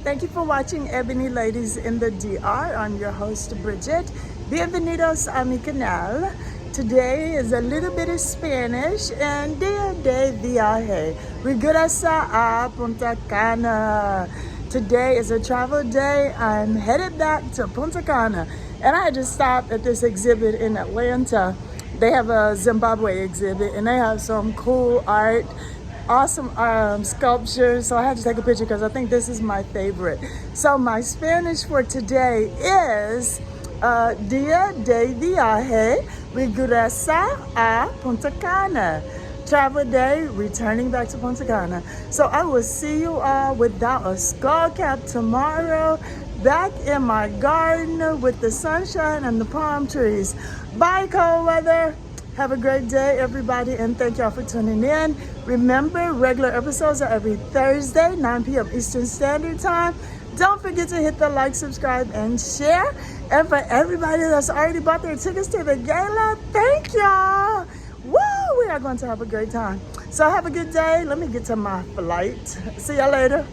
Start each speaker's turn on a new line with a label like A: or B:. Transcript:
A: Thank you for watching Ebony Ladies in the DR. I'm your host, Bridget. Bienvenidos a mi canal. Today is a little bit of Spanish and Dia de viaje. Regreso a Punta Cana. Today is a travel day. I'm headed back to Punta Cana. And I just stopped at this exhibit in Atlanta. They have a Zimbabwe exhibit and they have some cool art, awesome sculptures. So I had to take a picture because I think this is my favorite. So my Spanish for today is Dia de viaje, regresa a Punta Cana. Travel day, returning back to Punta Cana. So I will see you all without a skull cap tomorrow, back in my garden with the sunshine and the palm trees. Bye, cold weather. Have a great day, everybody, and thank y'all for tuning in. Remember, regular episodes are every Thursday, 9 p.m. Eastern Standard Time. Don't forget to hit the like, subscribe, and share. And for everybody that's already bought their tickets to the gala, thank y'all. Woo! We are going to have a great time. So have a good day. Let me get to my flight. See y'all later.